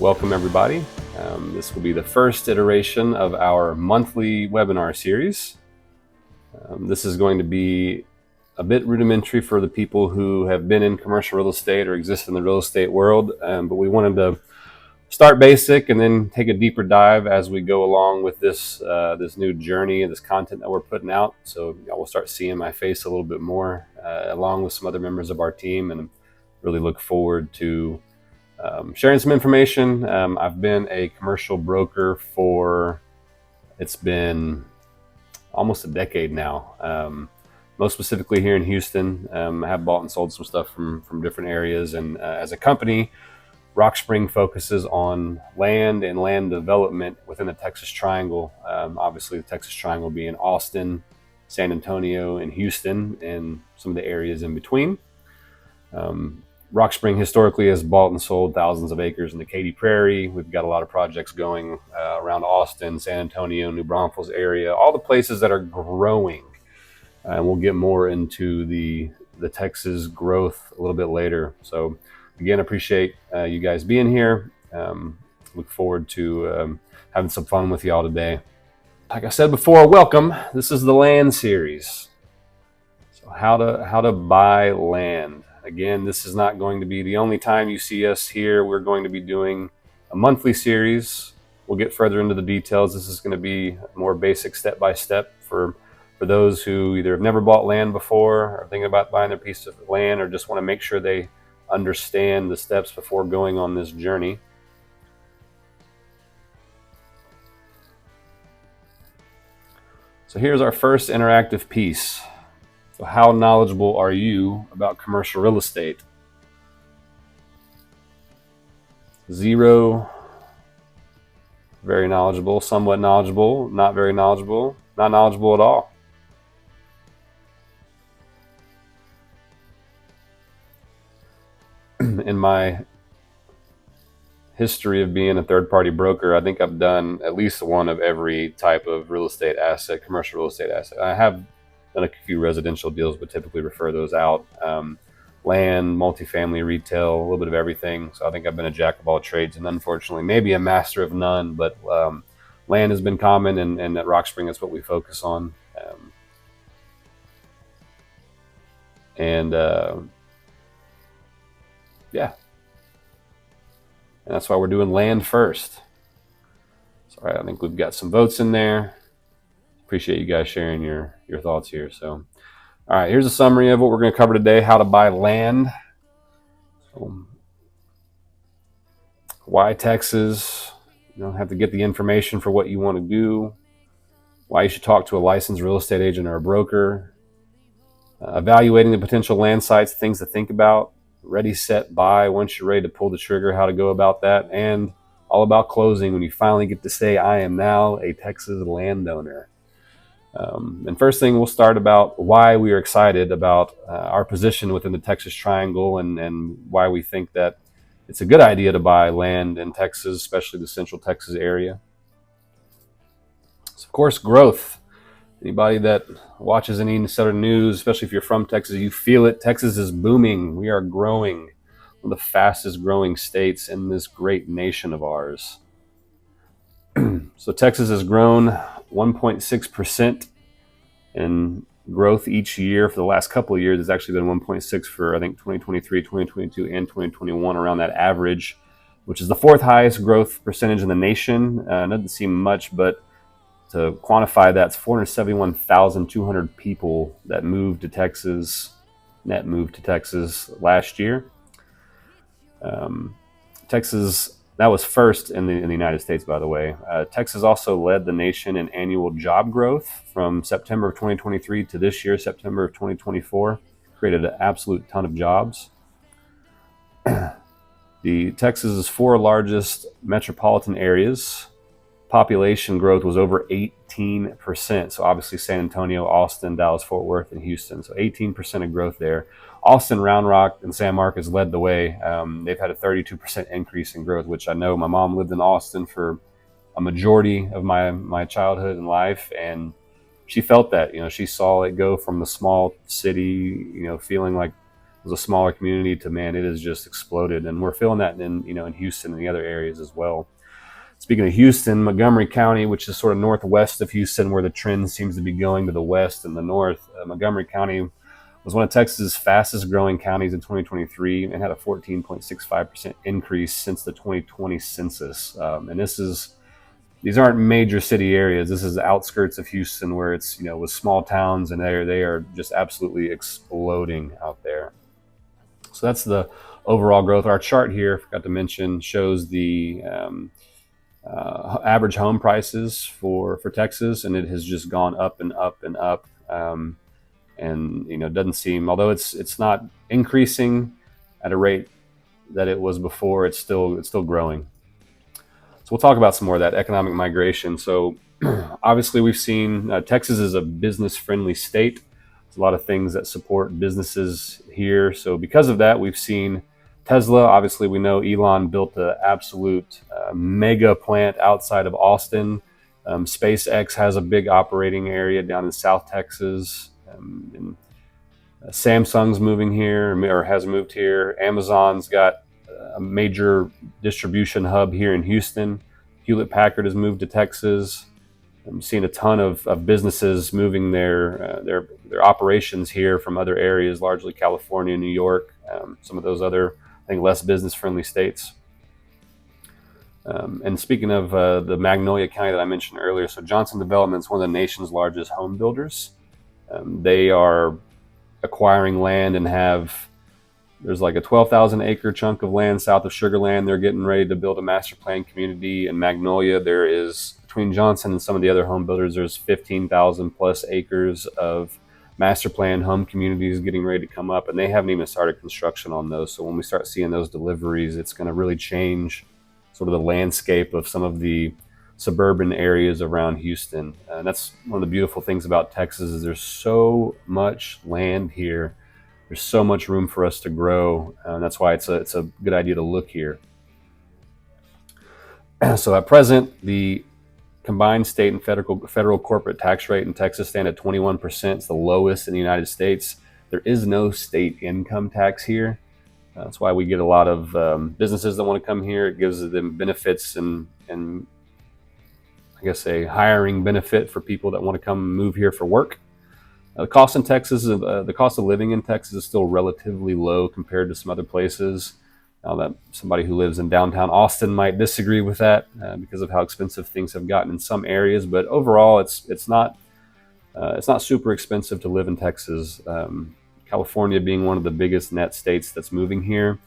welcome everybody. This will be the first iteration of our monthly webinar series. This is going to be a bit rudimentary for the people who have been in commercial real estate or exist in the real estate world, but we wanted to start basic and then take a deeper dive as we go along with this new journey and this content that we're putting out. So y'all will start seeing my face a little bit more, along with some other members of our team, and really look forward to sharing some information. I've been a commercial broker it's been almost a decade now. Most specifically here in Houston. I have bought and sold some stuff from different areas, and as a company, Rockspring focuses on land and land development within the Texas Triangle. Obviously, the Texas Triangle being Austin, San Antonio, and Houston, and some of the areas in between. Rockspring historically has bought and sold thousands of acres in the Katy Prairie. We've got a lot of projects going around Austin, San Antonio, New Braunfels area, all the places that are growing. And we'll get more into the Texas growth a little bit later. So again, appreciate you guys being here. Look forward to having some fun with y'all today. Like I said before, welcome. This is the land series. So how to buy land. Again, this is not going to be the only time you see us here. We're going to be doing a monthly series. We'll get further into the details. This is going to be more basic step-by-step for those who either have never bought land before, or thinking about buying their piece of land, or just want to make sure they understand the steps before going on this journey. So here's our first interactive piece. So how knowledgeable are you about commercial real estate? 0, very knowledgeable, somewhat knowledgeable, not very knowledgeable, not knowledgeable at all. In my history of being a third-party broker, I think I've done at least one of every type of real estate asset, commercial real estate asset. I have done a few residential deals, but typically refer those out. Land, multifamily, retail, a little bit of everything. So I think I've been a jack of all trades, and unfortunately, maybe a master of none. But land has been common, and at Rockspring, that's what we focus on. Yeah. And that's why we're doing land first. So, all right, I think we've got some votes in there. Appreciate you guys sharing your thoughts here. So, all right, here's a summary of what we're going to cover today: how to buy land, why Texas, you don't have to get the information for what you want to do, why you should talk to a licensed real estate agent or a broker, evaluating the potential land sites, things to think about, ready, set, buy, once you're ready to pull the trigger, how to go about that, and all about closing when you finally get to say, I am now a Texas landowner. And first thing, we'll start about why we are excited about our position within the Texas Triangle, and why we think that it's a good idea to buy land in Texas, especially the Central Texas area. So, of course, growth. Anybody that watches any Southern news, especially if you're from Texas, you feel it. Texas is booming. We are growing. One of the fastest growing states in this great nation of ours. So Texas has grown 1.6% in growth each year for the last couple of years. It's actually been 1.6 for, I think, 2023, 2022, and 2021, around that average, which is the 4th highest growth percentage in the nation. Doesn't seem much, but to quantify that, it's 471,200 people that moved to Texas, net moved to Texas last year. Texas, that was first in the United States, by the way. Texas also led the nation in annual job growth from September of 2023 to this year, September of 2024. Created an absolute ton of jobs. The Texas's 4 largest metropolitan areas, population growth was over 18%. So obviously San Antonio, Austin, Dallas, Fort Worth, and Houston. So 18% of growth there. Austin, Round Rock, and San Marcos led the way. They've had a 32% increase in growth, which I know my mom lived in Austin for a majority of my childhood and life, and she felt that. She saw it go from the small city, feeling like was a smaller community to, man, it has just exploded. And we're feeling that in Houston and the other areas as well. Speaking of Houston, Montgomery County, which is sort of northwest of Houston, where the trend seems to be going to the west and the north, Montgomery County was one of Texas's fastest growing counties in 2023 and had a 14.65% increase since the 2020 census. And these aren't major city areas. This is the outskirts of Houston, where it's, with small towns, and they are just absolutely exploding out there. So that's the overall growth. Our chart here, forgot to mention, shows the average home prices for Texas, and it has just gone up and up and up. And it doesn't seem, although it's not increasing at a rate that it was before, it's still growing. So we'll talk about some more of that economic migration. So obviously we've seen Texas is a business-friendly state. There's a lot of things that support businesses here. So because of that, we've seen Tesla. Obviously, we know Elon built an absolute mega plant outside of Austin. SpaceX has a big operating area down in South Texas. And Samsung's moving here, or has moved here. Amazon's got a major distribution hub here in Houston. Hewlett Packard has moved to Texas. I'm seeing a ton of businesses moving their operations here from other areas, largely California, New York, some of those other, I think, less business-friendly states. And speaking of the Magnolia County that I mentioned earlier, so Johnson Development is one of the nation's largest home builders. They are acquiring land and there's like a 12,000 acre chunk of land south of Sugar Land. They're getting ready to build a master plan community in Magnolia. There is, between Johnson and some of the other home builders, there's 15,000 plus acres of master plan home communities getting ready to come up, and they haven't even started construction on those. So when we start seeing those deliveries, it's going to really change sort of the landscape of some of the suburban areas around Houston. And that's one of the beautiful things about Texas, is there's so much land here. There's so much room for us to grow, and that's why it's a good idea to look here. So at present, the combined state and federal corporate tax rate in Texas stand at 21%. It's the lowest in the United States. There is no state income tax here. That's why we get a lot of businesses that want to come here. It gives them benefits and I guess a hiring benefit for people that want to come move here for work. The cost in Texas, the cost of living in Texas is still relatively low compared to some other places. Now, that somebody who lives in downtown Austin might disagree with that because of how expensive things have gotten in some areas. But overall, it's not super expensive to live in Texas. California being one of the biggest net states that's moving here.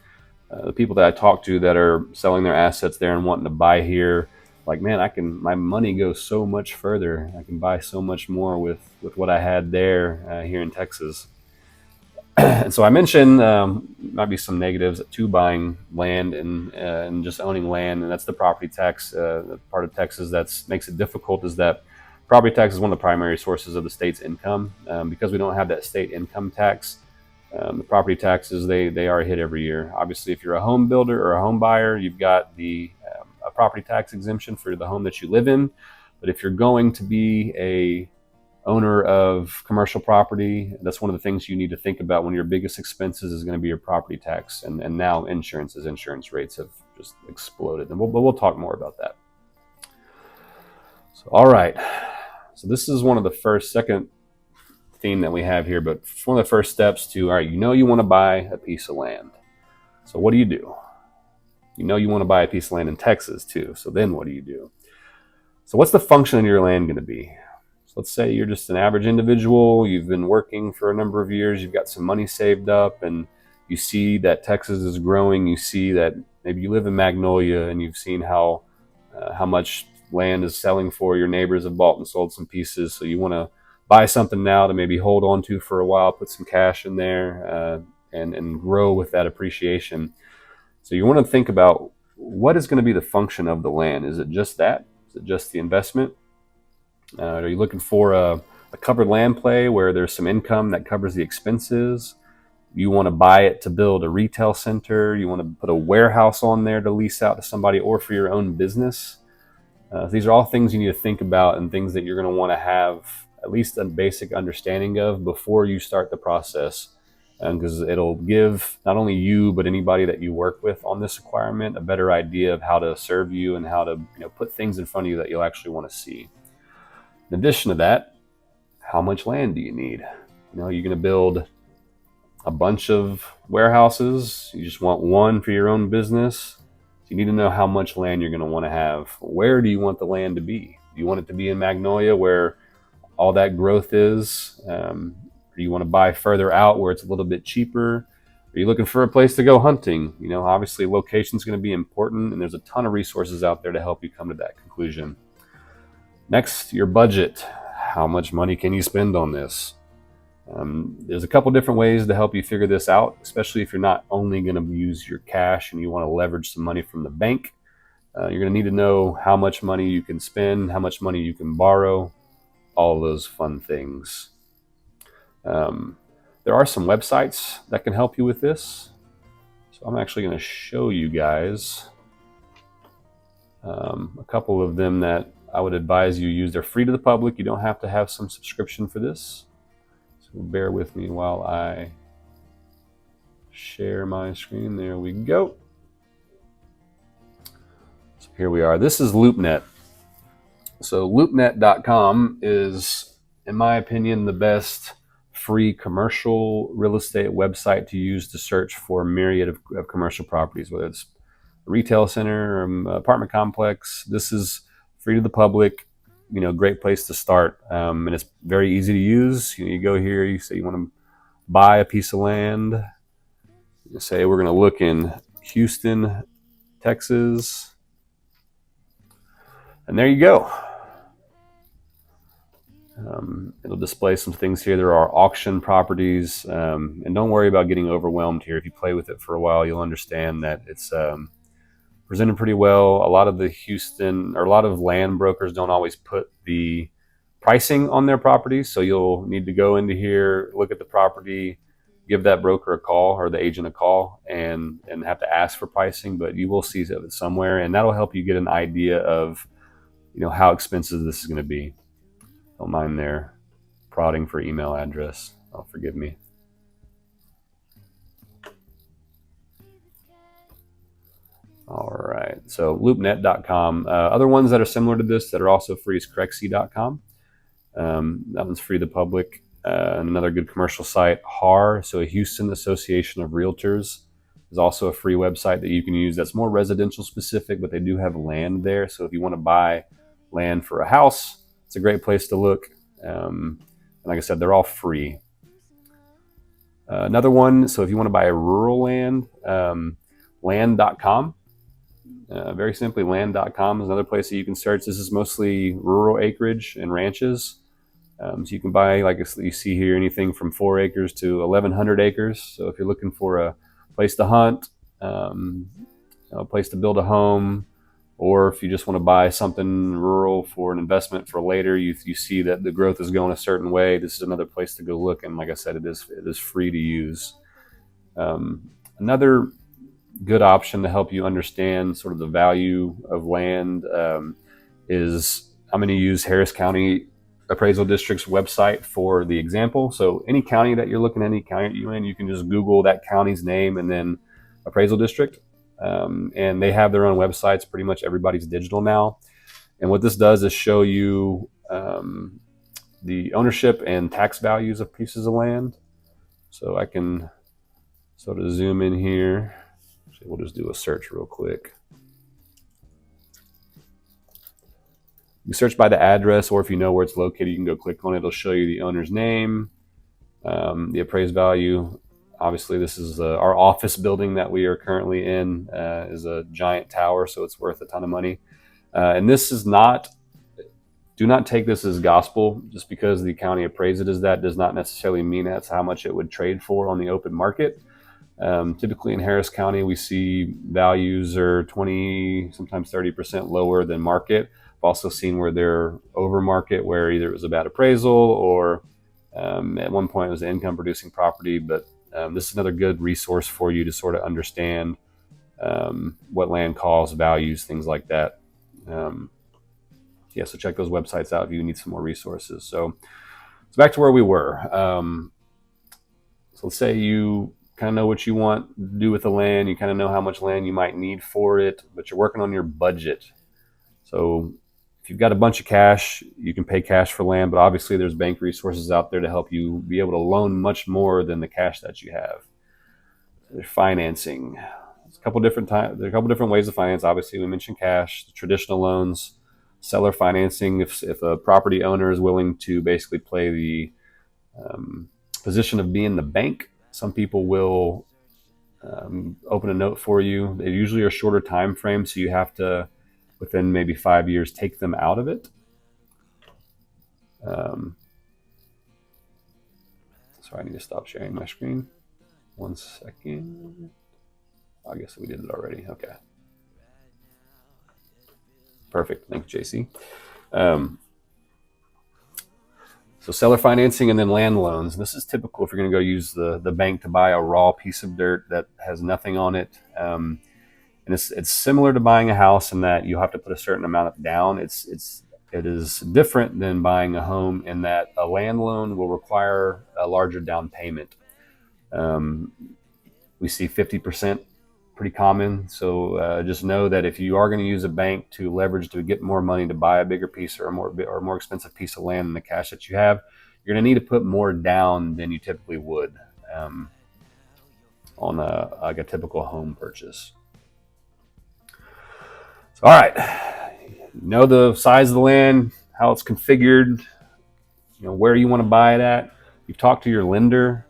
The people that I talk to that are selling their assets there and wanting to buy here, like, man, my money goes so much further. I can buy so much more with what I had there here in Texas. And so I mentioned might be some negatives to buying land and just owning land, and that's the property tax. The part of Texas that makes it difficult is that property tax is one of the primary sources of the state's income. Because we don't have that state income tax, the property taxes, they are hit every year. Obviously, if you're a home builder or a home buyer, you've got a property tax exemption for the home that you live in. But if you're going to be a owner of commercial property, that's one of the things you need to think about when your biggest expenses is going to be your property tax. And now insurance rates have just exploded. And we'll talk more about that. So, all right. So this is one of the second theme that we have here, but one of the first steps to, all right, you want to buy a piece of land. So what do? You want to buy a piece of land in Texas too. So then what do you do? So what's the function of your land going to be? So let's say you're just an average individual. You've been working for a number of years. You've got some money saved up, and you see that Texas is growing. You see that maybe you live in Magnolia, and you've seen how much land is selling for. Your neighbors have bought and sold some pieces. So you want to buy something now to maybe hold on to for a while, put some cash in there, and grow with that appreciation. So you want to think about, what is going to be the function of the land? Is it just that? Is it just the investment? Are you looking for a covered land play where there's some income that covers the expenses? You want to buy it to build a retail center. You want to put a warehouse on there to lease out to somebody, or for your own business. These are all things you need to think about, and things that you're going to want to have at least a basic understanding of before you start the process because it'll give not only you but anybody that you work with on this acquirement a better idea of how to serve you and how to put things in front of you that you'll actually want to see. In addition to that, how much land do you need? You're going to build a bunch of warehouses. You just want one for your own business. You need to know how much land you're going to want to have. Where do you want the land to be? Do you want it to be in Magnolia where all that growth is? Or do you want to buy further out where it's a little bit cheaper? Are you looking for a place to go hunting? Obviously location is going to be important, and there's a ton of resources out there to help you come to that conclusion. Next, your budget. How much money can you spend on this? There's a couple different ways to help you figure this out, especially if you're not only going to use your cash and you want to leverage some money from the bank. You're going to need to know how much money you can spend, how much money you can borrow, all those fun things. There are some websites that can help you with this. So I'm actually going to show you guys a couple of them that I would advise you use. They're free to the public. You don't have to have some subscription for this. So bear with me while I share my screen. There we go. So here we are. This is LoopNet. So loopnet.com is, in my opinion, the best free commercial real estate website to use to search for a myriad of commercial properties, whether it's a retail center or apartment complex. This is free to the public. Great place to start, and it's very easy to use. You go here, you say you want to buy a piece of land. You say we're going to look in Houston, Texas, and there you go. It'll display some things here. There are auction properties, and don't worry about getting overwhelmed here. If you play with it for a while, you'll understand that it's presented pretty well. A lot of land brokers don't always put the pricing on their properties, so you'll need to go into here, look at the property, give that broker a call or the agent a call, and have to ask for pricing. But you will see it somewhere, and that'll help you get an idea of how expensive this is going to be. Don't mind their prodding for email address. Oh, forgive me. All right, so loopnet.com. Other ones that are similar to this that are also free is Crexy.com. That one's free to the public. Another good commercial site, HAR, so Houston Association of Realtors, is also a free website that you can use. That's more residential specific, but they do have land there. So if you want to buy land for a house, it's a great place to look. And like I said, they're all free. Another one, so if you want to buy a rural land, land.com. Very simply, land.com is another place that you can search. This is mostly rural acreage and ranches. So you can buy, like you see here, anything from 4 acres to 1,100 acres. So if you're looking for a place to hunt, a place to build a home, or if you just want to buy something rural for an investment for later, you see that the growth is going a certain way, this is another place to go look. And like I said, it is free to use. Another good option to help you understand sort of the value of land is, I'm going to use Harris County Appraisal District's website for the example. So any county that you're looking at, any county you're in, you can just Google that county's name and then appraisal district. And they have their own websites. Pretty much everybody's digital now. And what this does is show you the ownership and tax values of pieces of land. So I can sort of zoom in here. Actually, we'll just do a search real quick. You search by the address, or if you know where it's located, you can go click on it. It'll show you the owner's name, the appraised value. Obviously, this is our office building that we are currently in, is a giant tower, so it's worth a ton of money. And this is not, do not take this as gospel. Just because the county appraised it as that does not necessarily mean that's how much it would trade for on the open market. Typically in Harris County, we see values are 20, sometimes 30% lower than market. I've also seen where they're over market, where either it was a bad appraisal or at one point it was an income producing property. But this is another good resource for you to sort of understand what land costs, values, things like that. Yeah, so check those websites out if you need some more resources. So back to where we were. So let's say you kind of know what you want to do with the land. You kind of know how much land you might need for it, but you're working on your budget. So if you've got a bunch of cash, you can pay cash for land, but obviously there's bank resources out there to help you be able to loan much more than the cash that you have. There's financing. There's a couple different ways to finance. Obviously, we mentioned cash, the traditional loans, seller financing. If a property owner is willing to basically play the position of being the bank, some people will open a note for you. They usually are shorter time frames, so you have to, within maybe 5 years, take them out of it. Sorry, I need to stop sharing my screen. 1 second. I guess we did it already. Okay. Perfect. Thank you, JC. So seller financing and then land loans. This is typical if you're going to go use the bank to buy a raw piece of dirt that has nothing on it. And it's similar to buying a house in that you have to put a certain amount down. It is different than buying a home in that a land loan will require a larger down payment. We see 50%, pretty common. So just know that if you are going to use a bank to leverage to get more money to buy a bigger piece or a more expensive piece of land than the cash that you have, you're going to need to put more down than you typically would on like a typical home purchase. So, all right, know the size of the land, how it's configured, where you want to buy it at. You've talked to your lender.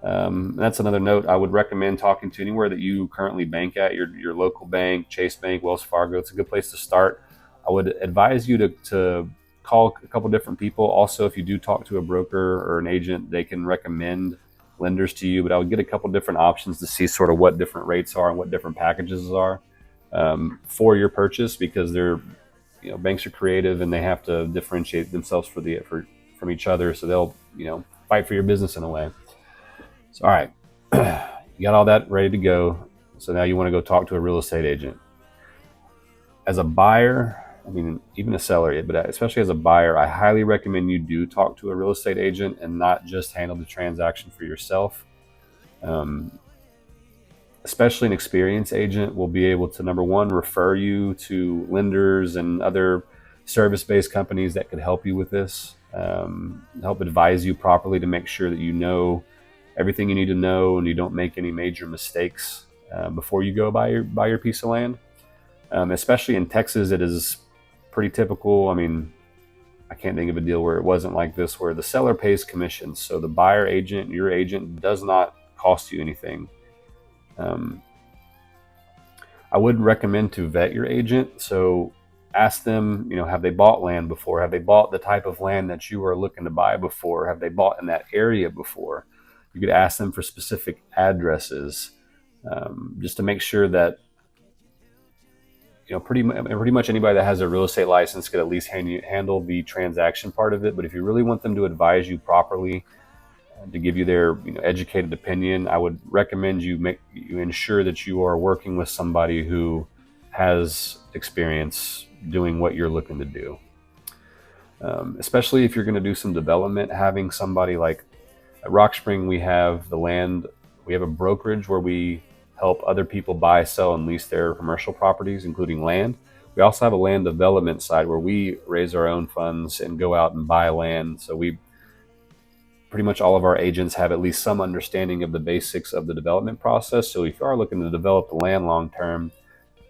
That's another note. I would recommend talking to anywhere that you currently bank at, your local bank, Chase Bank, Wells Fargo. It's a good place to start. I would advise you to call a couple different people. Also, if you do talk to a broker or an agent, they can recommend lenders to you, but I would get a couple different options to see sort of what different rates are and what different packages are for your purchase, because banks are creative and they have to differentiate themselves from each other. So they'll, fight for your business in a way. So, all right, you got all that ready to go. So now you want to go talk to a real estate agent. As a buyer, even a seller, but especially as a buyer, I highly recommend you do talk to a real estate agent and not just handle the transaction for yourself. Especially an experienced agent will be able to, number one, refer you to lenders and other service-based companies that could help you with this, help advise you properly to make sure that you know everything you need to know and you don't make any major mistakes before you go buy your piece of land. Especially in Texas, it is pretty typical. I can't think of a deal where it wasn't like this, where the seller pays commissions. So the buyer agent, your agent, does not cost you anything. I would recommend to vet your agent. So ask them, have they bought land before? Have they bought the type of land that you are looking to buy before? Have they bought in that area before? You could ask them for specific addresses, just to make sure that pretty much anybody that has a real estate license could at least handle the transaction part of it. But if you really want them to advise you properly, to give you their educated opinion, I would recommend you ensure that you are working with somebody who has experience doing what you're looking to do. Especially if you're going to do some development, having somebody like at Rockspring, we have the land. We have a brokerage where we help other people buy, sell, and lease their commercial properties, including land. We also have a land development side where we raise our own funds and go out and buy land. So pretty much all of our agents have at least some understanding of the basics of the development process. So if you are looking to develop the land long term,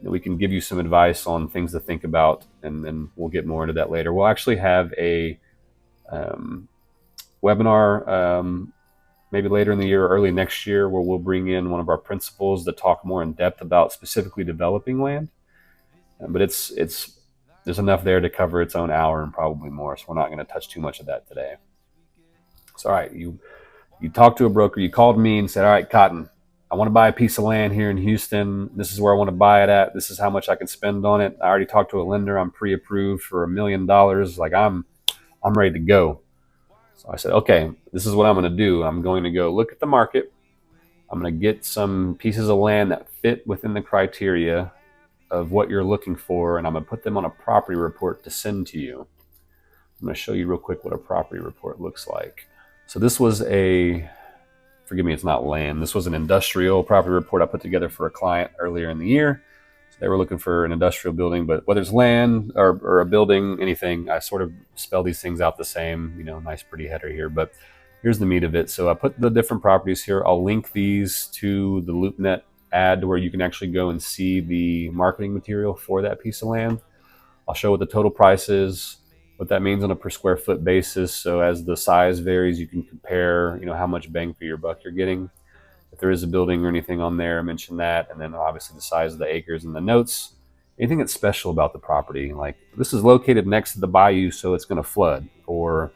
we can give you some advice on things to think about, and then we'll get more into that later. We'll actually have a webinar maybe later in the year or early next year, where we'll bring in one of our principals to talk more in depth about specifically developing land. But there's enough there to cover its own hour and probably more, so we're not going to touch too much of that today. So, all right, you talked to a broker, you called me and said, all right, Cotton, I want to buy a piece of land here in Houston. This is where I want to buy it at. This is how much I can spend on it. I already talked to a lender. I'm pre-approved for $1 million. Like I'm ready to go. So I said, okay, this is what I'm going to do. I'm going to go look at the market. I'm going to get some pieces of land that fit within the criteria of what you're looking for, and I'm going to put them on a property report to send to you. I'm going to show you real quick what a property report looks like. So this was for forgive me, it's not land. This was an industrial property report I put together for a client earlier in the year. So they were looking for an industrial building, but whether it's land or a building, anything, I sort of spell these things out the same, nice pretty header here, but here's the meat of it. So I put the different properties here. I'll link these to the LoopNet ad where you can actually go and see the marketing material for that piece of land. I'll show what the total price is, what that means on a per square foot basis. So as the size varies, you can compare, how much bang for your buck you're getting. If there is a building or anything on there, I mention that. And then obviously the size of the acres and the notes. Anything that's special about the property, like this is located next to the bayou, so it's going to flood. Or,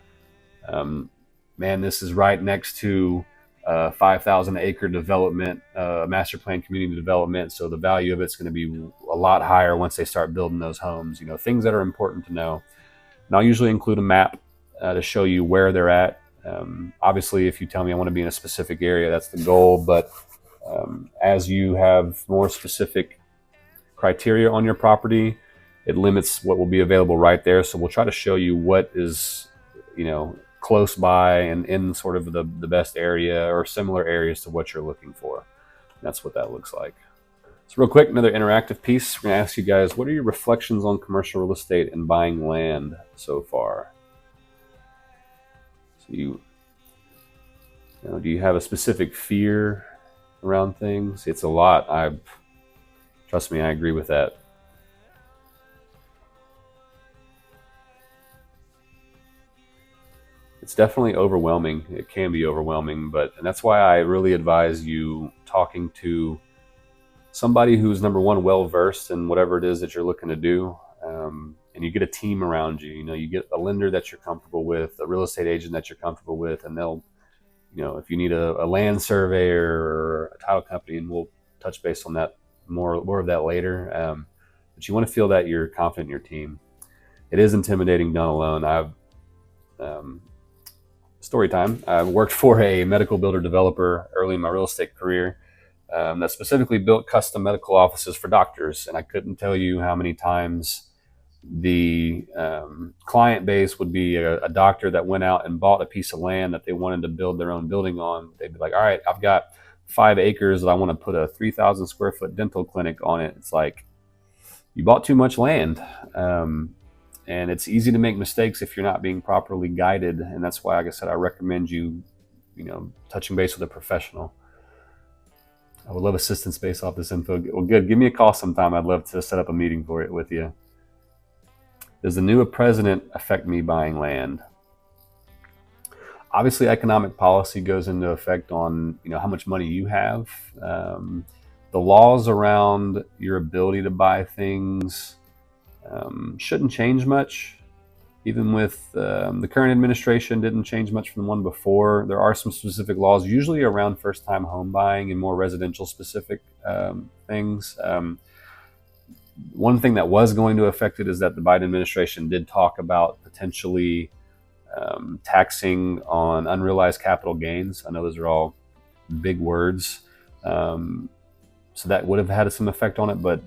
man, this is right next to 5,000 acre development, master plan community development. So the value of it's going to be a lot higher once they start building those homes, things that are important to know. And I'll usually include a map to show you where they're at. Obviously, if you tell me I want to be in a specific area, that's the goal. But as you have more specific criteria on your property, it limits what will be available right there. So we'll try to show you what is, close by and in sort of the best area or similar areas to what you're looking for. That's what that looks like. So real quick, another interactive piece. We're going to ask you guys, what are your reflections on commercial real estate and buying land so far? So do you have a specific fear around things? It's a lot. Trust me, I agree with that. It's definitely overwhelming. It can be overwhelming, and that's why I really advise you talking to somebody who's, number one, well-versed in whatever it is that you're looking to do. And you get a team around you. You get a lender that you're comfortable with, a real estate agent that you're comfortable with, and they'll, if you need a land surveyor or a title company, and we'll touch base on that, more of that later. But you want to feel that you're confident in your team. It is intimidating done alone. Story time. I worked for a medical builder developer early in my real estate career that specifically built custom medical offices for doctors. And I couldn't tell you how many times the client base would be a doctor that went out and bought a piece of land that they wanted to build their own building on. They'd be like, all right, I've got 5 acres that I want to put a 3,000 square foot dental clinic on it. It's like, you bought too much land. And it's easy to make mistakes if you're not being properly guided. And that's why, like I said, I recommend you, touching base with a professional. I would love assistance based off this info. Well, good. Give me a call sometime. I'd love to set up a meeting for it with you. Does the new president affect me buying land? Obviously, economic policy goes into effect on, how much money you have. The laws around your ability to buy things shouldn't change much. Even with the current administration, didn't change much from the one before. There are some specific laws, usually around first-time home buying and more residential specific things. One thing that was going to affect it is that the Biden administration did talk about potentially taxing on unrealized capital gains. I know those are all big words. So that would have had some effect on it, but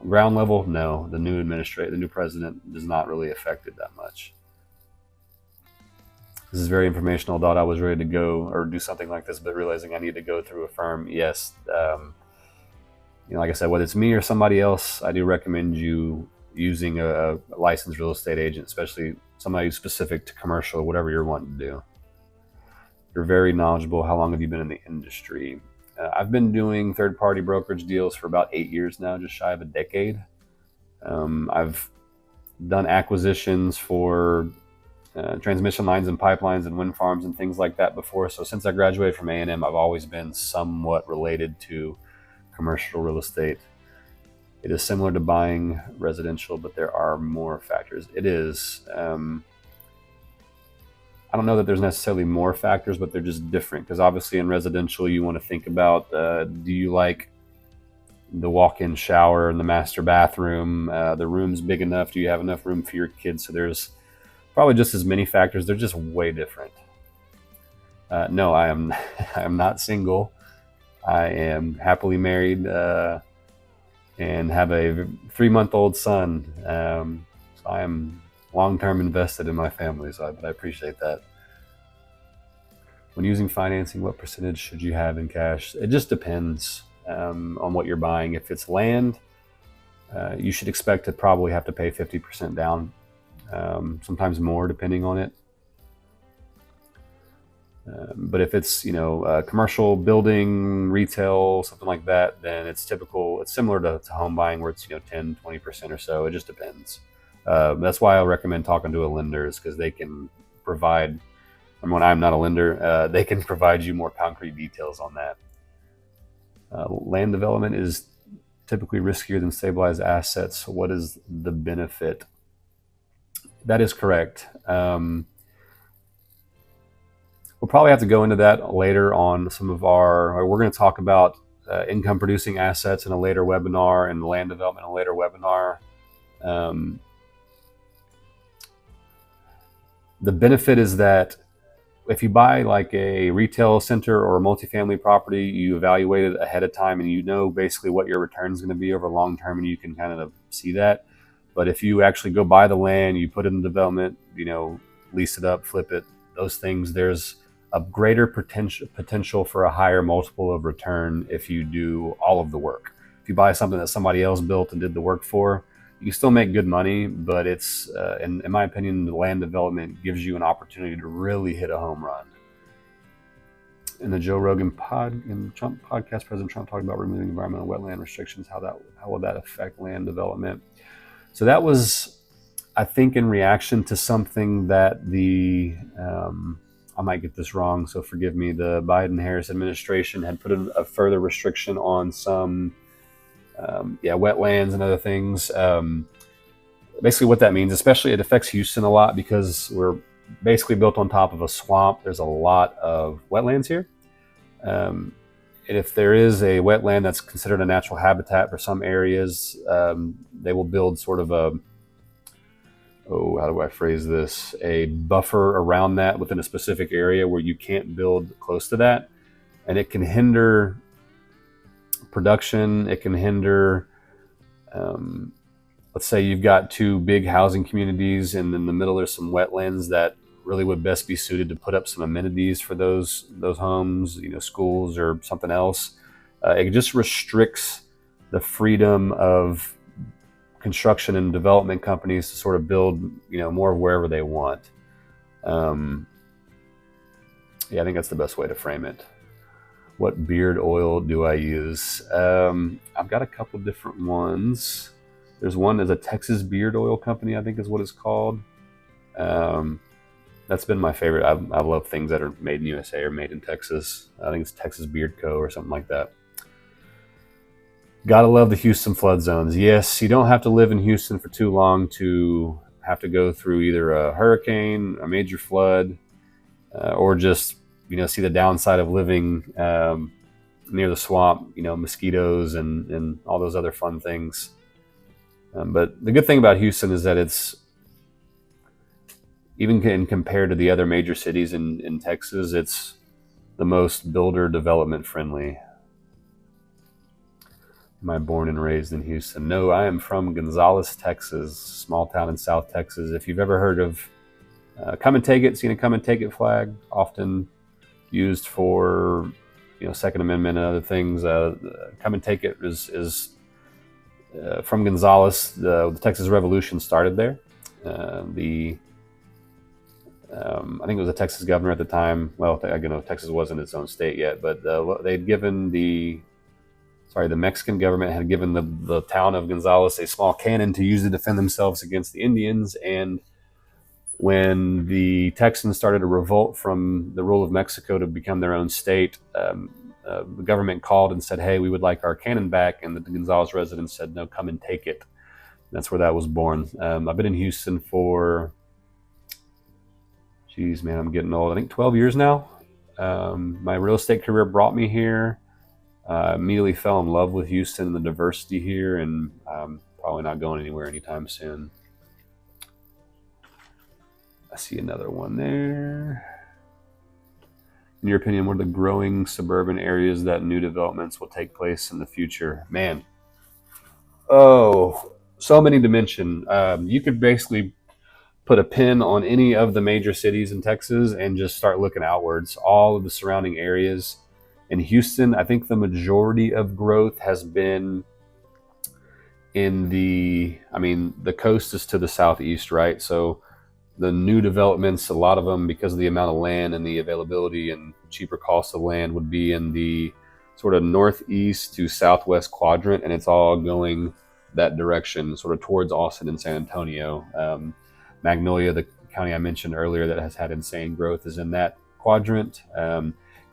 ground level, no. The new president does not really affect it that much. This is very informational. I thought I was ready to go or do something like this, but realizing I need to go through a firm. Yes, like I said, whether it's me or somebody else, I do recommend you using a licensed real estate agent, especially somebody who's specific to commercial, whatever you're wanting to do. You're very knowledgeable. How long have you been in the industry? I've been doing third-party brokerage deals for about 8 years now, just shy of a decade. I've done acquisitions for transmission lines and pipelines and wind farms and things like that before. So since I graduated from A&M, I've always been somewhat related to commercial real estate. It is similar to buying residential, but there are more factors. It is. I don't know that there's necessarily more factors, but they're just different. Because obviously in residential, you want to think about, do you like the walk-in shower and the master bathroom? The room's big enough? Do you have enough room for your kids? So there's probably just as many factors. They're just way different. No, I am not single. I am happily married and have a 3-month-old son. So I am long-term invested in my family, but I appreciate that. When using financing, what percentage should you have in cash? It just depends on what you're buying. If it's land, you should expect to probably have to pay 50% down, sometimes more depending on it. But if it's, commercial building, retail, something like that, then it's similar to home buying where it's, 10, 20% or so. It just depends. That's why I recommend talking to a lender, is because they can provide, and when I'm not a lender, they can provide you more concrete details on that. Land development is typically riskier than stabilized assets. What is the benefit? That is correct. We'll probably have to go into that later on we're going to talk about income producing assets in a later webinar and land development in a later webinar. The benefit is that if you buy like a retail center or a multifamily property, you evaluate it ahead of time and you know basically what your return is going to be over long term, and you can kind of see that. But if you actually go buy the land, you put it in development, lease it up, flip it, those things, there's a greater potential for a higher multiple of return if you do all of the work. If you buy something that somebody else built and did the work for, you can still make good money, but it's, in my opinion, the land development gives you an opportunity to really hit a home run. In the Joe Rogan in Trump podcast, President Trump talked about removing environmental wetland restrictions. How will that affect land development? So that was, I think, in reaction to something that I might get this wrong, so forgive me, the Biden-Harris administration had put a further restriction on some wetlands and other things. Basically what that means, especially it affects Houston a lot because we're basically built on top of a swamp. There's a lot of wetlands here. And if there is a wetland that's considered a natural habitat for some areas, they will build sort of how do I phrase this? A buffer around that within a specific area where you can't build close to that. And it can hinder production. It can hinder, let's say you've got two big housing communities and in the middle there's some wetlands that really would best be suited to put up some amenities for those homes, schools or something else. It just restricts the freedom of construction and development companies to sort of build, more of wherever they want. I think that's the best way to frame it. What beard oil do I use? I've got a couple different ones. There's one that's a Texas beard oil company, I think is what it's called. That's been my favorite. I love things that are made in USA or made in Texas. I think it's Texas Beard Co. or something like that. Gotta love the Houston flood zones. Yes, you don't have to live in Houston for too long to have to go through either a hurricane, a major flood, or just, see the downside of living near the swamp, mosquitoes and all those other fun things. But the good thing about Houston is that it's, even compared to the other major cities in Texas, it's the most builder development friendly. Am I born and raised in Houston? No, I am from Gonzales, Texas, small town in South Texas. If you've ever heard of Come and Take It, seen a Come and Take It flag, often used for, Second Amendment and other things. Come and Take It is from Gonzales. The Texas Revolution started there. I think it was a Texas governor at the time. Well, Texas wasn't its own state yet, but they'd given the Mexican government had given the town of Gonzales a small cannon to use to defend themselves against the Indians. And when the Texans started to revolt from the rule of Mexico to become their own state, the government called and said, hey, we would like our cannon back. And the Gonzales residents said, no, come and take it. That's where that was born. I've been in Houston for, I'm getting old. I think 12 years now. My real estate career brought me here. Immediately fell in love with Houston and the diversity here, and I'm probably not going anywhere anytime soon. I see another one there. In your opinion, what are the growing suburban areas that new developments will take place in the future? Man, so many to mention. You could basically put a pin on any of the major cities in Texas and just start looking outwards, all of the surrounding areas. In Houston, I think the majority of growth has been in the coast is to the southeast, right? So the new developments, a lot of them, because of the amount of land and the availability and cheaper cost of land, would be in the sort of northeast to southwest quadrant, and it's all going that direction, sort of towards Austin and San Antonio. Magnolia, the county I mentioned earlier that has had insane growth, is in that quadrant.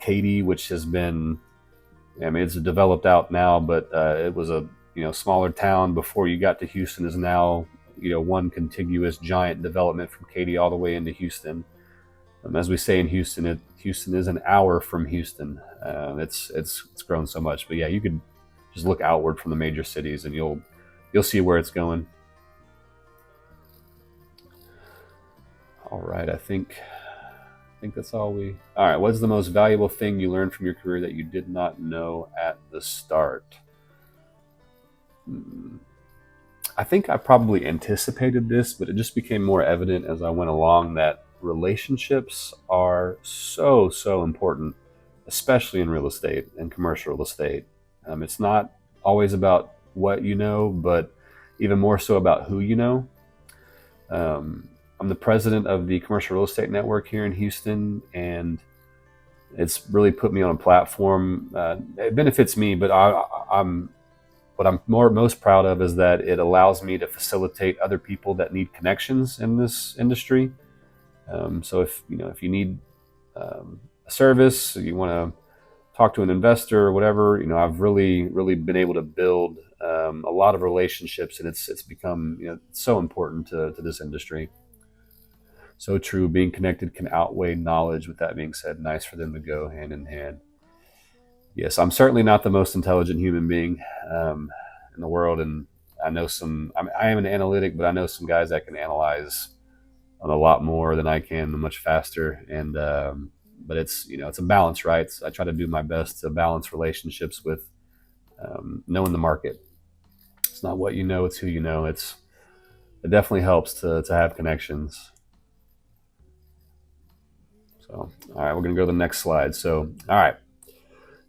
Katy, which has been, it's developed out now, but it was a smaller town before you got to Houston, is now one contiguous giant development from Katy all the way into Houston. As we say in Houston, Houston is an hour from Houston. It's grown so much, but yeah, you could just look outward from the major cities and you'll see where it's going. All right, I think that's all right, what's the most valuable thing you learned from your career that you did not know at the start? I think I probably anticipated this, but it just became more evident as I went along that relationships are so important, especially in real estate and commercial real estate. It's not always about what you know, but even more so about who you know. I'm the president of the Commercial Real Estate Network here in Houston, and it's really put me on a platform. It benefits me, but what I'm most proud of is that it allows me to facilitate other people that need connections in this industry. So if you need a service, you want to talk to an investor or whatever, I've really been able to build a lot of relationships, and it's become so important to this industry. So true. Being connected can outweigh knowledge. With that being said, nice for them to go hand in hand. Yes, I'm certainly not the most intelligent human being in the world, and I know I am an analytic, but I know some guys that can analyze on a lot more than I can, much faster. And but it's it's a balance, right? I try to do my best to balance relationships with knowing the market. It's not what you know, it's who you know. It definitely helps to have connections. So, all right, we're going to go to the next slide. So, all right,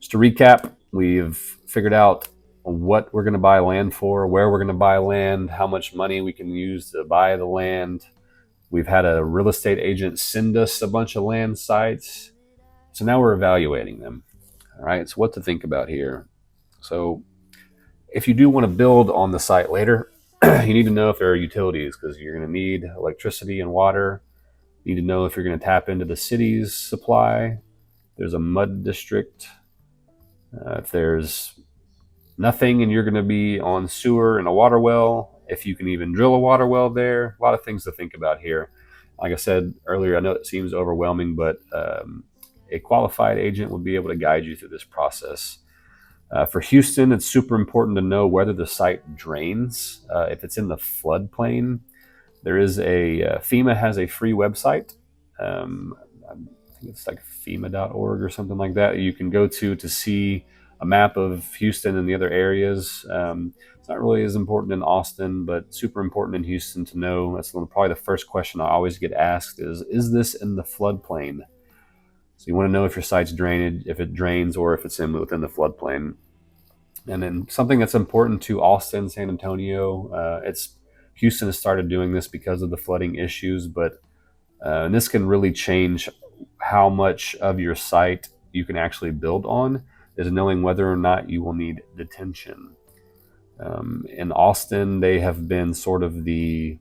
just to recap, we've figured out what we're going to buy land for, where we're going to buy land, how much money we can use to buy the land. We've had a real estate agent send us a bunch of land sites. So now we're evaluating them. All right, so what to think about here. So if you do want to build on the site later, you need to know if there are utilities, because you're going to need electricity and water. You need to know if you're going to tap into the city's supply. There's a mud district. If there's nothing and you're going to be on sewer and a water well, if you can even drill a water well there. A lot of things to think about here. Like I said earlier, I know it seems overwhelming, but a qualified agent will be able to guide you through this process. For Houston, it's super important to know whether the site drains. If it's in the floodplain, there is FEMA has a free website. I think it's like FEMA.org or something like that. You can go to see a map of Houston and the other areas. It's not really as important in Austin, but super important in Houston to know. That's probably the first question I always get asked is this in the floodplain? So you want to know if your site's drained, if it drains, or if it's within the floodplain. And then something that's important to Austin, San Antonio, Houston has started doing this because of the flooding issues, but and this can really change how much of your site you can actually build on, is knowing whether or not you will need detention. In Austin, they have been sort of the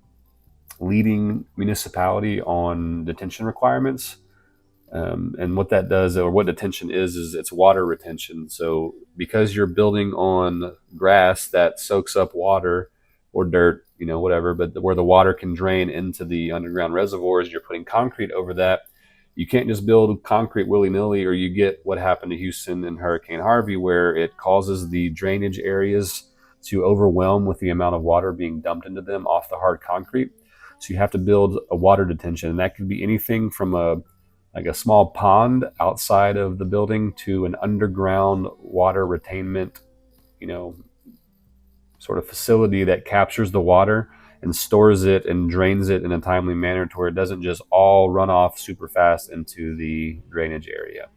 leading municipality on detention requirements. And what that does, or what detention is it's water retention. So because you're building on grass that soaks up water or dirt, whatever, but where the water can drain into the underground reservoirs, you're putting concrete over that. You can't just build concrete willy-nilly, or you get what happened to Houston in Hurricane Harvey, where it causes the drainage areas to overwhelm with the amount of water being dumped into them off the hard concrete. So you have to build a water detention, and that could be anything from a small pond outside of the building to an underground water retainment, sort of facility that captures the water and stores it and drains it in a timely manner to where it doesn't just all run off super fast into the drainage area.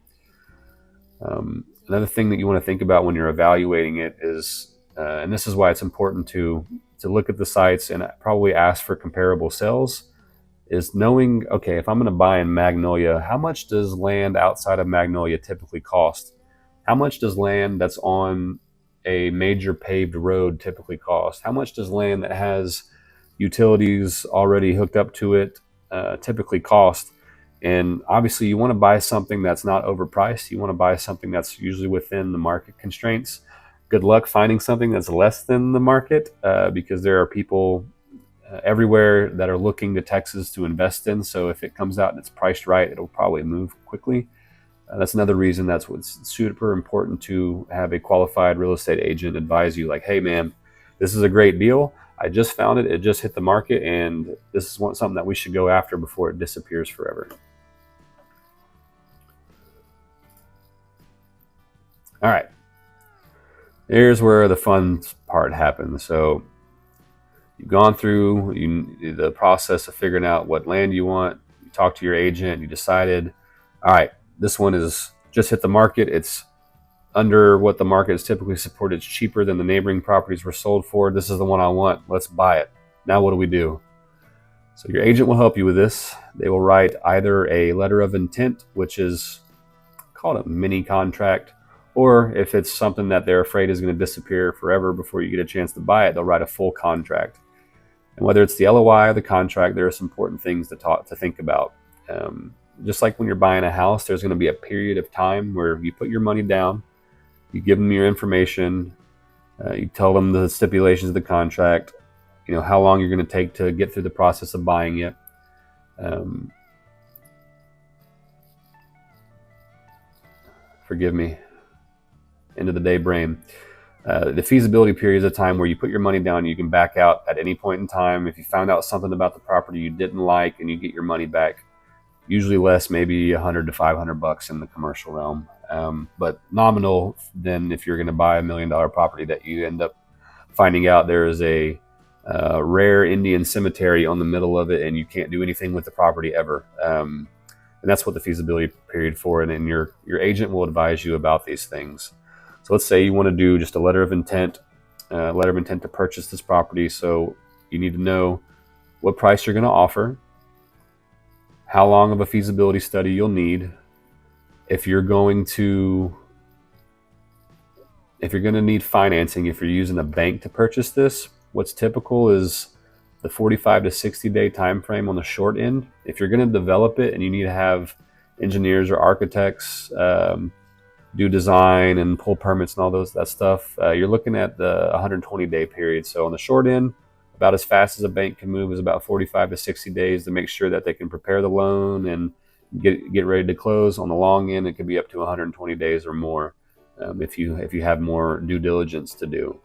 Another thing that you want to think about when you're evaluating it is, and this is why it's important to look at the sites and probably ask for comparable sales, is knowing, okay, if I'm going to buy in Magnolia, how much does land outside of Magnolia typically cost? How much does land that's on a major paved road typically cost? How much does land that has utilities already hooked up to it typically cost? And obviously you want to buy something that's not overpriced. You want to buy something that's usually within the market constraints. Good luck finding something that's less than the market because there are people everywhere that are looking to Texas to invest in. So if it comes out and it's priced right, it'll probably move quickly. That's another reason that's what's super important to have a qualified real estate agent advise you, like, hey man, this is a great deal. I just found it. It just hit the market, and this is something that we should go after before it disappears forever. All right. Here's where the fun part happens. So you've gone through the process of figuring out what land you want. You talk to your agent. You decided, all right, this one is just hit the market. It's under what the market is typically supported. It's cheaper than the neighboring properties were sold for. This is the one I want. Let's buy it. Now what do we do? So your agent will help you with this. They will write either a letter of intent, which is called a mini contract, or if it's something that they're afraid is going to disappear forever before you get a chance to buy it, they'll write a full contract. And whether it's the LOI or the contract, there are some important things to think about. Just like when you're buying a house, there's going to be a period of time where you put your money down, you give them your information, you tell them the stipulations of the contract, you know, how long you're going to take to get through the process of buying it. Forgive me. End of the day brain. The feasibility period is a time where you put your money down, you can back out at any point in time. If you found out something about the property you didn't like, and you get your money back, usually less, maybe $100 to $500 in the commercial realm, but nominal than if you're going to buy $1 million property that you end up finding out there is a rare Indian cemetery on the middle of it and you can't do anything with the property ever. And that's what the feasibility period for, and your agent will advise you about these things. So let's say you want to do just a letter of intent to purchase this property. So you need to know what price you're going to offer, how long of a feasibility study you'll need, if you're going to need financing, if you're using a bank to purchase this. What's typical is the 45 to 60 day time frame on the short end. If you're going to develop it and you need to have engineers or architects do design and pull permits and all that stuff, you're looking at the 120 day period. So on the short end, about as fast as a bank can move is about 45 to 60 days to make sure that they can prepare the loan and get ready to close. On the long end, it could be up to 120 days or more if you have more due diligence to do.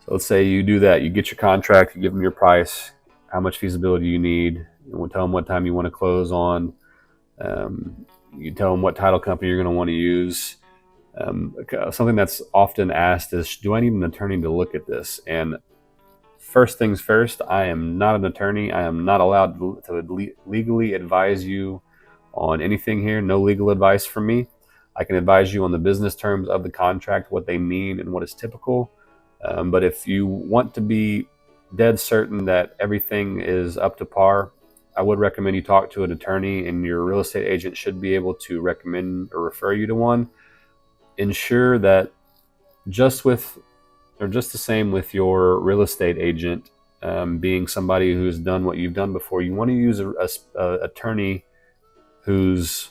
So let's say you do that. You get your contract, you give them your price, how much feasibility you need, and we'll tell them what time you want to close on. You tell them what title company you're going to want to use. Something that's often asked is, do I need an attorney to look at this? And first things first, I am not an attorney. I am not allowed to legally advise you on anything here. No legal advice from me. I can advise you on the business terms of the contract, what they mean and what is typical. But if you want to be dead certain that everything is up to par, I would recommend you talk to an attorney, and your real estate agent should be able to recommend or refer you to one. Ensure that just the same with your real estate agent being somebody who's done what you've done before, you want to use a attorney whose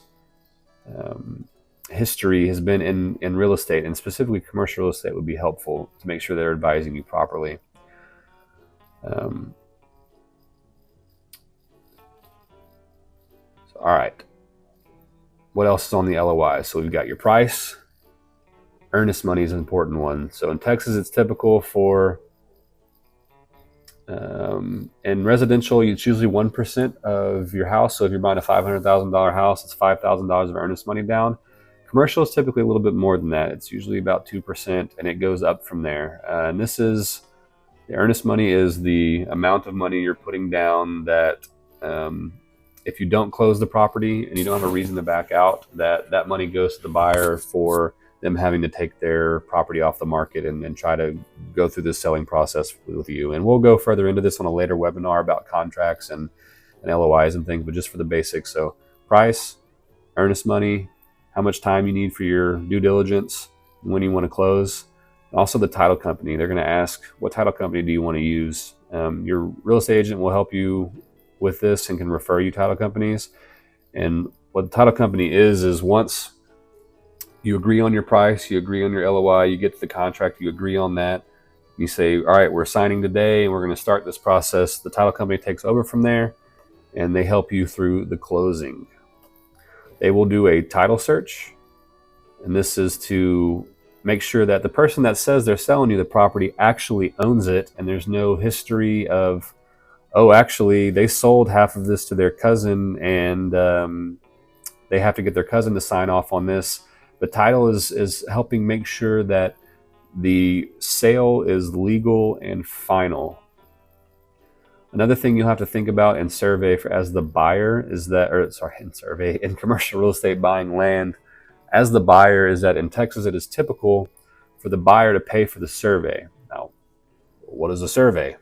history has been in real estate, and specifically commercial real estate would be helpful to make sure they're advising you properly. All right. What else is on the LOI? So we've got your price. Earnest money is an important one. So in Texas, it's typical for, in residential, it's usually 1% of your house. So if you're buying a $500,000 house, it's $5,000 of earnest money down. Commercial is typically a little bit more than that. It's usually about 2%, and it goes up from there. And this is The earnest money is the amount of money you're putting down that if you don't close the property and you don't have a reason to back out, that money goes to the buyer for them having to take their property off the market and try to go through this selling process with you. And we'll go further into this on a later webinar about contracts and LOIs and things, but just for the basics. So price, earnest money, how much time you need for your due diligence, when you want to close. Also the title company. They're going to ask, what title company do you want to use? Your real estate agent will help you with this and can refer you title companies. And what the title company is once you agree on your price, you agree on your LOI, you get to the contract, you agree on that, you say, all right, we're signing today and we're going to start this process. The title company takes over from there and they help you through the closing. They will do a title search, and this is to make sure that the person that says they're selling you the property actually owns it, and there's no history of, oh, actually they sold half of this to their cousin and they have to get their cousin to sign off on this. The title is helping make sure that the sale is legal and final. Another thing you'll have to think about and survey for as the buyer is that, in commercial real estate buying land, as the buyer, is that in Texas it is typical for the buyer to pay for the survey. Now, what is a survey?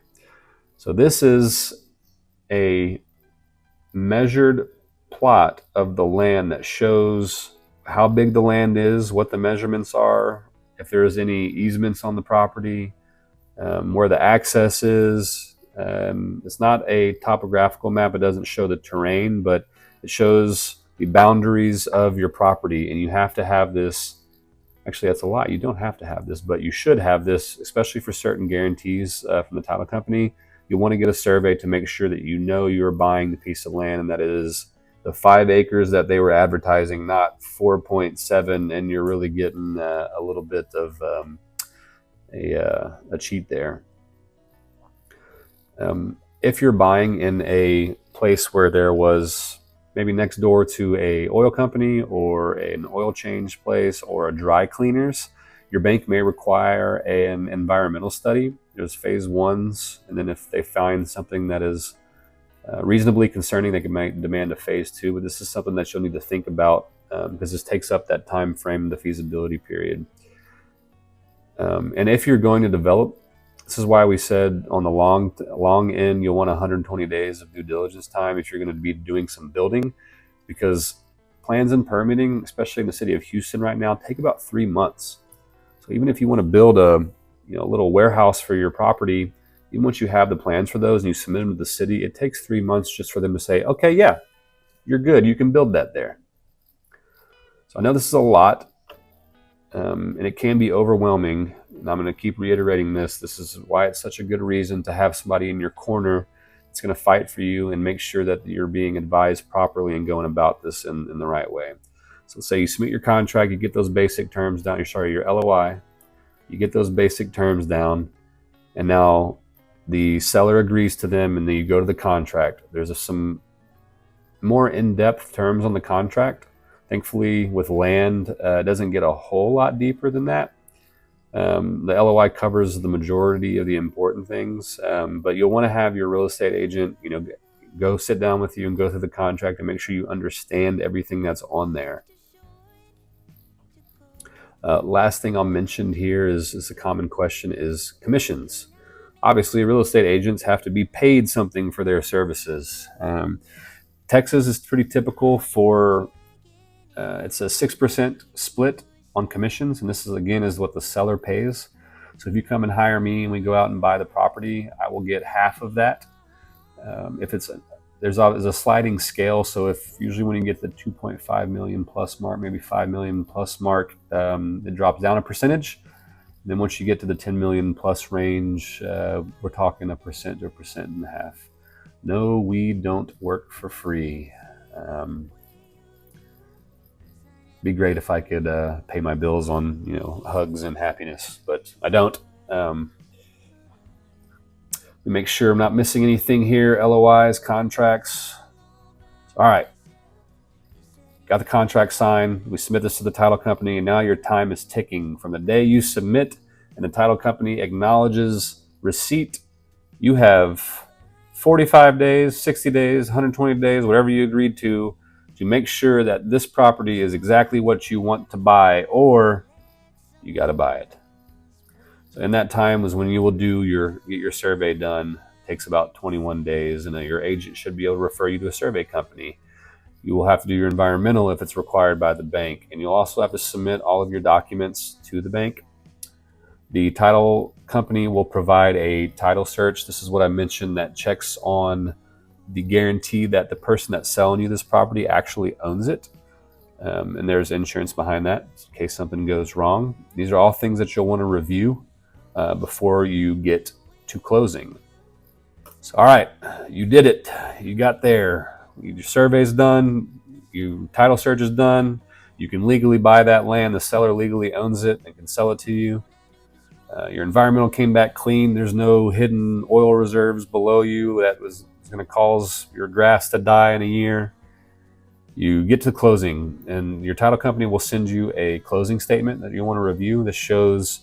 So this is a measured plot of the land that shows how big the land is, what the measurements are, if there is any easements on the property, where the access is. It's not a topographical map. It doesn't show the terrain, but it shows the boundaries of your property. And you have to have this. Actually, that's a lot. You don't have to have this, but you should have this, especially for certain guarantees from the title company. You want to get a survey to make sure that you know you're buying the piece of land and that it is the 5 acres that they were advertising, not 4.7, and you're really getting a little bit of a cheat there. If you're buying in a place where there was maybe next door to a oil company or an oil change place or a dry cleaners, your bank may require an environmental study. There's phase ones, and then if they find something that is reasonably concerning, they can demand a phase 2. But this is something that you'll need to think about because this takes up that time frame, the feasibility period. And if you're going to develop, this is why we said on the long end, you'll want 120 days of due diligence time if you're going to be doing some building, because plans and permitting, especially in the city of Houston right now, take about 3 months. So even if you want to build a little warehouse for your property, even once you have the plans for those and you submit them to the city, it takes 3 months just for them to say, okay, yeah, you're good. You can build that there. So I know this is a lot, and it can be overwhelming. And I'm going to keep reiterating this. This is why it's such a good reason to have somebody in your corner that's going to fight for you and make sure that you're being advised properly and going about this in the right way. So say you submit your contract, you get those basic terms down, your LOI, you get those basic terms down, and now the seller agrees to them, and then you go to the contract. There's some more in-depth terms on the contract. Thankfully, with land, it doesn't get a whole lot deeper than that. The LOI covers the majority of the important things, but you'll want to have your real estate agent, go sit down with you and go through the contract and make sure you understand everything that's on there. Last thing I'll mention here is a common question is commissions. Obviously, real estate agents have to be paid something for their services. Texas is pretty typical for, it's a 6% split on commissions, and this is what the seller pays. So if you come and hire me and we go out and buy the property, I will get half of that. There's a sliding scale, so if usually when you get the 2.5 million plus mark, maybe 5 million plus mark, it drops down a percentage. Then once you get to the 10 million plus range, we're talking 1% to 1.5%. No, we don't work for free. Be great if I could pay my bills on hugs and happiness, but I don't. We make sure I'm not missing anything here. LOIs, contracts. All right. Got the contract signed. We submit this to the title company, and now your time is ticking from the day you submit and the title company acknowledges receipt, you have 45 days, 60 days, 120 days, whatever you agreed to make sure that this property is exactly what you want to buy, or you got to buy it. So in that time was when you will get your survey done. It takes about 21 days, and your agent should be able to refer you to a survey company. You will have to do your environmental if it's required by the bank, and you'll also have to submit all of your documents to the bank. The title company will provide a title search. This is what I mentioned that checks on the guarantee that the person that's selling you this property actually owns it. And there's insurance behind that in case something goes wrong. These are all things that you'll want to review before you get to closing. So, all right, you did it. You got there. Your survey's done. Your title search is done. You can legally buy that land. The seller legally owns it and can sell it to you. Your environmental came back clean. There's no hidden oil reserves below you that was going to cause your grass to die in a year. You get to closing, and your title company will send you a closing statement that you want to review. This shows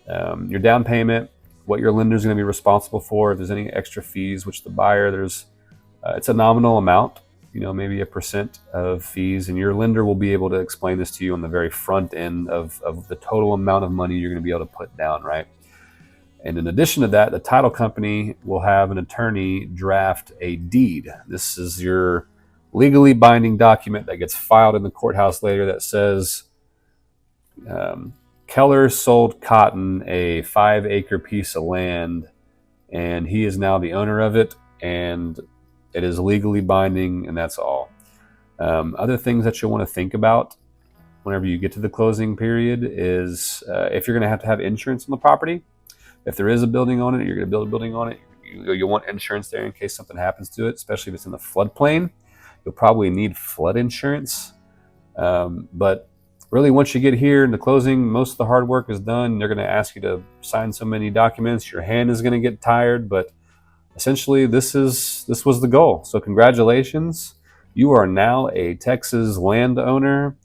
your down payment, what your lender is going to be responsible for, if there's any extra fees, which the buyer, it's a nominal amount, maybe 1% of fees, and your lender will be able to explain this to you on the very front end of the total amount of money you're going to be able to put down, right? And in addition to that, the title company will have an attorney draft a deed. This is your legally binding document that gets filed in the courthouse later that says Keller sold Cotton a 5-acre piece of land, and he is now the owner of it, and it is legally binding, and that's all. Other things that you'll want to think about whenever you get to the closing period is if you're going to have insurance on the property. If there is a building on it, you're going to build a building on it, you'll want insurance there in case something happens to it, especially if it's in the floodplain. You'll probably need flood insurance. But really, once you get here in the closing, most of the hard work is done. They're going to ask you to sign so many documents. Your hand is going to get tired, but essentially, this was the goal. So congratulations. You are now a Texas landowner.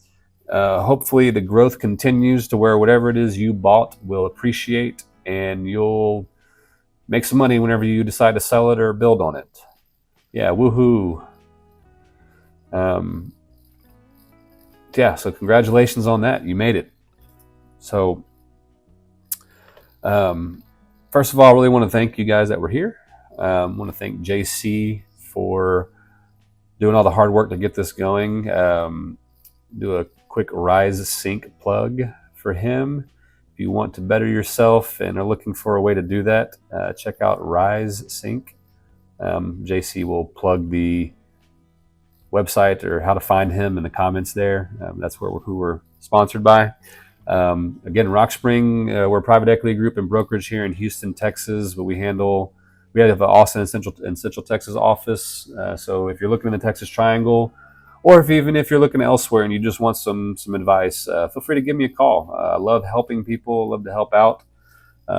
Hopefully the growth continues to where whatever it is you bought will appreciate, and you'll make some money whenever you decide to sell it or build on it. Yeah, woohoo. So congratulations on that. You made it. So first of all, I really want to thank you guys that were here. I want to thank JC for doing all the hard work to get this going. Do a quick Rise Sync plug for him. If you want to better yourself and are looking for a way to do that, check out Rise Sync. JC will plug the website or how to find him in the comments there. That's who we're sponsored by. Again, Rockspring, we're a private equity group and brokerage here in Houston, Texas, but we have an Austin and Central Texas office. So if you're looking in the Texas Triangle, or if you're looking elsewhere and you just want some advice, feel free to give me a call. I love helping people, love to help out.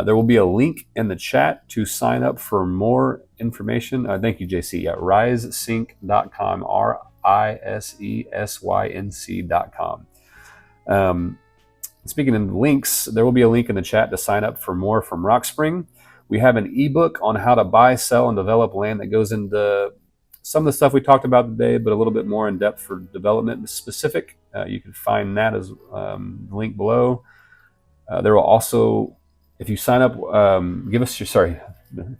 There will be a link in the chat to sign up for more information. Thank you, JC, at risesync.com, risesync.com. Speaking of links, there will be a link in the chat to sign up for more from Rockspring. We have an ebook on how to buy, sell, and develop land that goes into some of the stuff we talked about today, but a little bit more in depth for development specific. You can find that as the link below. There will also, if you sign up, if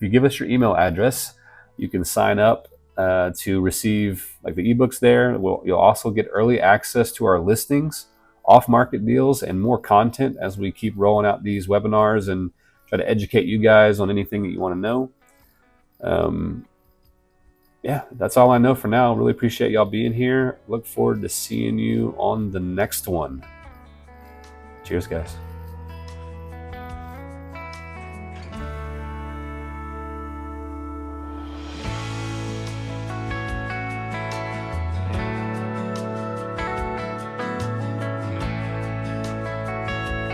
you give us your email address, you can sign up to receive like the ebooks there. You'll also get early access to our listings, off-market deals, and more content as we keep rolling out these webinars and try to educate you guys on anything that you want to know. That's all I know for now. Really appreciate y'all being here. Look forward to seeing you on the next one. Cheers, guys.